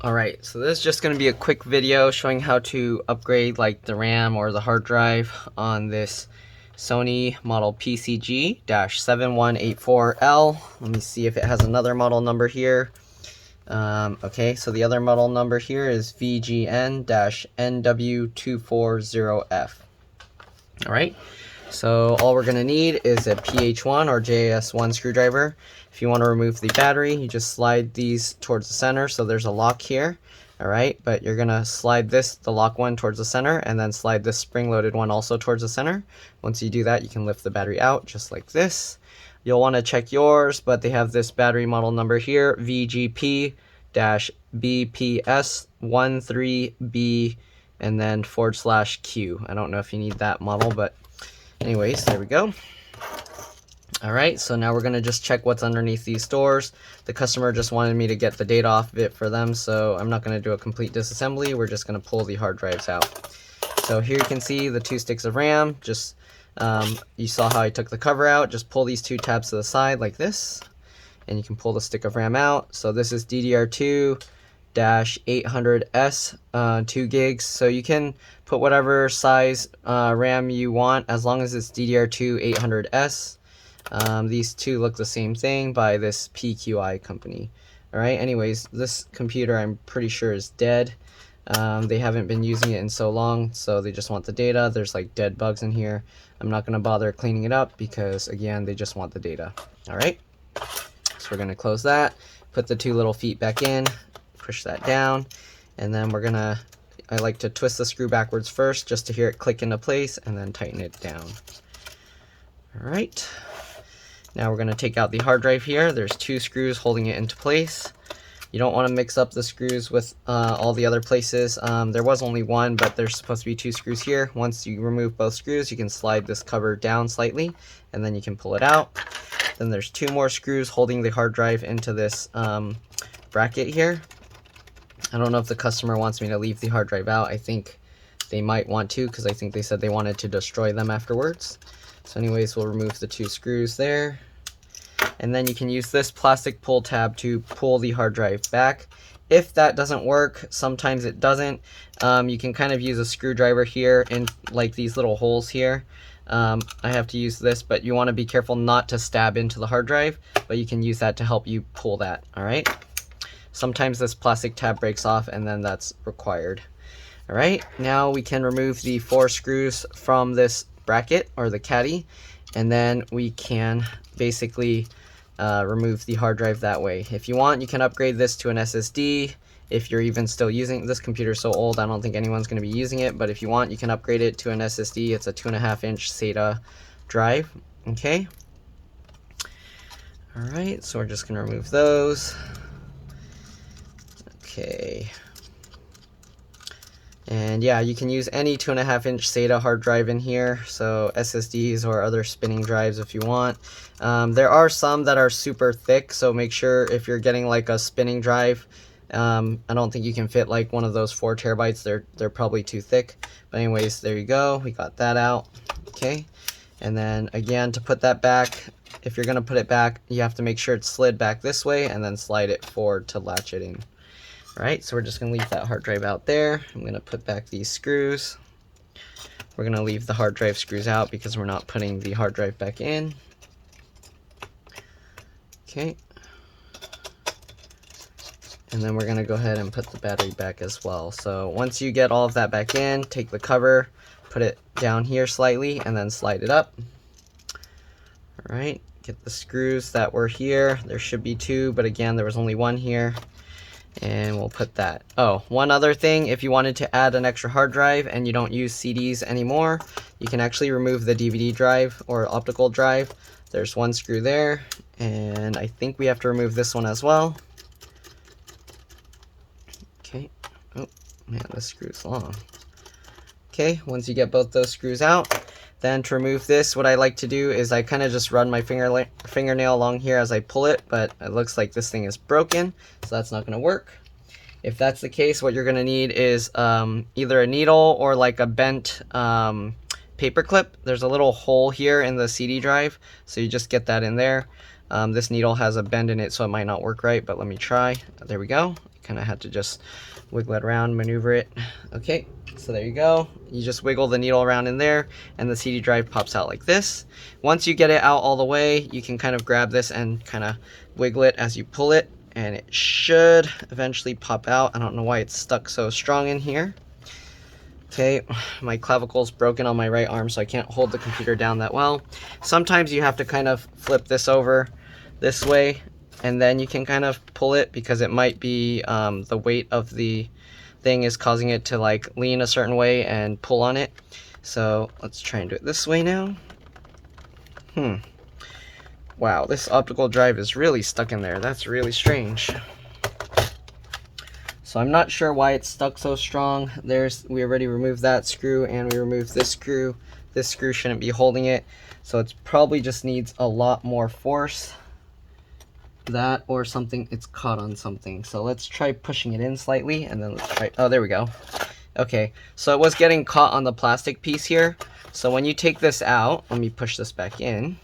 Alright, so this is just going to be a quick video showing how to upgrade like the RAM or the hard drive on this Sony model PCG-7184L. Let me see if it has another model number here. Okay, so the other model number here is VGN-NW240F. Alright, so all we're going to need is a PH1 or JS1 screwdriver. If you want to remove the battery, you just slide these towards the center, so there's a lock here. Alright, but you're going to slide the lock one towards the center, and then slide this spring-loaded one also towards the center. Once you do that, you can lift the battery out, just like this. You'll want to check yours, but they have this battery model number here, VGP-BPS13B, and then /Q. I don't know if you need that model, but anyways, there we go. Alright, so now we're going to just check what's underneath these doors. The customer just wanted me to get the data off of it for them, so I'm not going to do a complete disassembly. We're just going to pull the hard drives out. So here you can see the 2 sticks of RAM. Just you saw how I took the cover out. Just pull these 2 tabs to the side like this, and you can pull the stick of RAM out. So this is DDR2-800S, 2 gigs. So you can put whatever size RAM you want as long as it's DDR2-800S. These two look the same thing by this PQI company. Alright, anyways, this computer I'm pretty sure is dead. They haven't been using it in so long, so they just want the data. There's like dead bugs in here. I'm not going to bother cleaning it up because, again, they just want the data. Alright, so we're going to close that, put the 2 little feet back in, push that down, and then we're going to, I like to twist the screw backwards first just to hear it click into place, and then tighten it down. Alright. Now we're going to take out the hard drive here. There's 2 screws holding it into place. You don't want to mix up the screws with all the other places. There was only one, but there's supposed to be 2 screws here. Once you remove both screws, you can slide this cover down slightly, and then you can pull it out. Then there's 2 more screws holding the hard drive into this bracket here. I don't know if the customer wants me to leave the hard drive out. I think they might want to, because I think they said they wanted to destroy them afterwards. So anyways, we'll remove the 2 screws there. And then you can use this plastic pull tab to pull the hard drive back. If that doesn't work, sometimes it doesn't, you can kind of use a screwdriver here in like these little holes here. I have to use this, but you want to be careful not to stab into the hard drive, but you can use that to help you pull that. Alright, sometimes this plastic tab breaks off, and then that's required. Alright, now we can remove the 4 screws from this bracket or the caddy, and then we can basically remove the hard drive that way. If you want, you can upgrade this to an SSD if you're even still using this computer. So old, I don't think anyone's going to be using it, but if you want, you can upgrade it to an SSD. It's a 2.5-inch SATA drive. Okay, alright, so we're just going to remove those. Okay, and yeah, you can use any 2.5-inch SATA hard drive in here, so SSDs or other spinning drives if you want. There are some that are super thick, so make sure if you're getting like a spinning drive, I don't think you can fit like one of those 4 terabytes. They're probably too thick. But anyways, there you go. We got that out. Okay, and then again, to put that back, if you're gonna put it back, you have to make sure it's slid back this way and then slide it forward to latch it in. Alright, so we're just going to leave that hard drive out there. I'm going to put back these screws. We're going to leave the hard drive screws out because we're not putting the hard drive back in. Okay. And then we're going to go ahead and put the battery back as well. So once you get all of that back in, take the cover, put it down here slightly, and then slide it up. Alright, get the screws that were here. There should be 2, but again, there was only 1 here. And we'll put that. Oh, one other thing, if you wanted to add an extra hard drive and you don't use CDs anymore, you can actually remove the DVD drive or optical drive. There's 1 screw there, and I think we have to remove this one as well. Okay. Oh, man, this screw's long. Okay, once you get both those screws out, then to remove this, what I like to do is I kind of just run my fingernail along here as I pull it, but it looks like this thing is broken, so that's not going to work. If that's the case, what you're going to need is either a needle or like a bent paper clip. There's a little hole here in the CD drive, so you just get that in there. This needle has a bend in it, so it might not work right, but let me try. There we go. It kind of had to just wiggle it around, maneuver it. Okay, so there you go. You just wiggle the needle around in there and the CD drive pops out like this. Once you get it out all the way, you can kind of grab this and kind of wiggle it as you pull it, and it should eventually pop out. I don't know why it's stuck so strong in here. Okay, my clavicle's broken on my right arm, so I can't hold the computer down that well. Sometimes you have to kind of flip this over this way, and then you can kind of pull it, because it might be the weight of the thing is causing it to like lean a certain way and pull on it. So let's try and do it this way now. Wow, this optical drive is really stuck in there. That's really strange. So I'm not sure why it's stuck so strong. We already removed that screw, and we removed this screw. This screw shouldn't be holding it, so it probably just needs a lot more force. That or something, it's caught on something. So let's try pushing it in slightly, and then let's try, oh, there we go. Okay, so it was getting caught on the plastic piece here. So when you take this out, let me push this back in.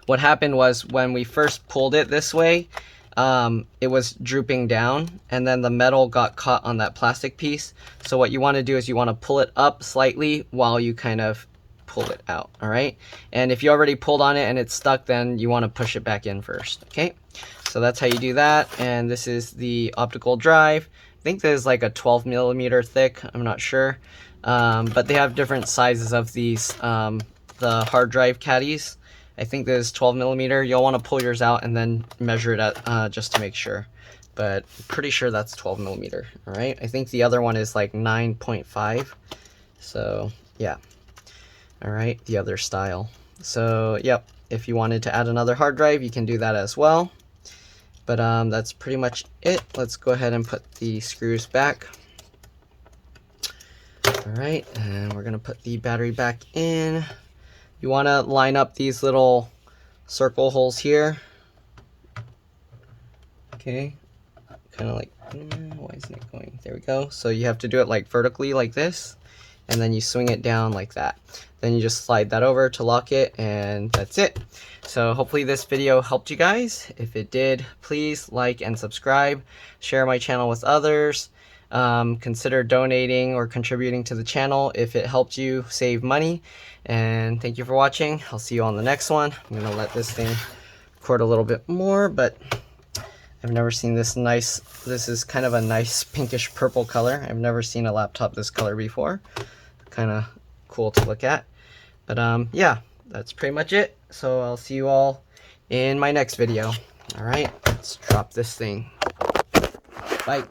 What happened was when we first pulled it this way, it was drooping down, and then the metal got caught on that plastic piece. So what you want to do is you want to pull it up slightly while you kind of pull it out. All right, and if you already pulled on it and it's stuck, then you want to push it back in first. Okay, so that's how you do that. And this is the optical drive. I think this is like a 12mm thick, I'm not sure, but they have different sizes of these, the hard drive caddies. I think this is 12mm. You'll want to pull yours out and then measure it at, just to make sure, but I'm pretty sure that's 12mm. All right, I think the other one is like 9.5, so yeah. All right, the other style. So yep, if you wanted to add another hard drive, you can do that as well. But that's pretty much it. Let's go ahead and put the screws back. All right, and we're gonna put the battery back in. You want to line up these little circle holes here. Okay, kind of like, why isn't it going? There we go. So you have to do it like vertically like this, and then you swing it down like that. Then you just slide that over to lock it, and that's it. So hopefully this video helped you guys. If it did, please like and subscribe, share my channel with others. Consider donating or contributing to the channel if it helped you save money. And thank you for watching. I'll see you on the next one. I'm gonna let this thing record a little bit more, but I've never seen this nice, this is kind of a nice pinkish purple color. I've never seen a laptop this color before. Kind of cool to look at. But yeah, that's pretty much it. So I'll see you all in my next video. All right, let's drop this thing. Bye.